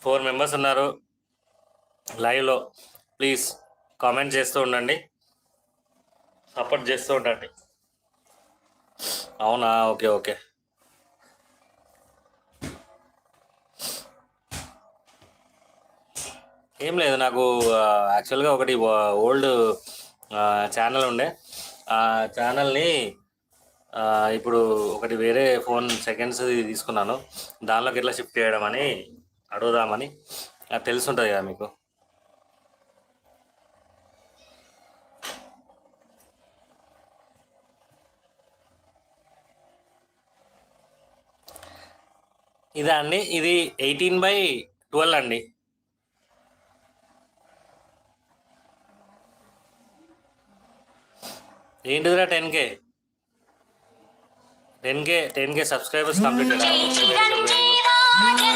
4 members ఉన్నారు లైవ్లో. Please comment చేస్తూ ఉండండి, సపోర్ట్ చేస్తూ ఉండండి. అవునా, ఓకే ఓకే. ఏం లేదు, నాకు యాక్చువల్గా ఒకటి ఓల్డ్ ఛానల్ ఉండే. ఆ ఛానల్ని ఇప్పుడు ఒకటి వేరే ఫోన్ సెకండ్స్ తీసుకున్నాను. దానిలోకి ఎట్లా షిఫ్ట్ చేయడం అని అడుగుదామని. అది తెలుసుంటుంది కదా మీకు. ఇదా అండి, ఇది 18/12 అండి. ఏంటిదిరా 10K 10K సబ్స్క్రైబర్స్ కంప్లీట్.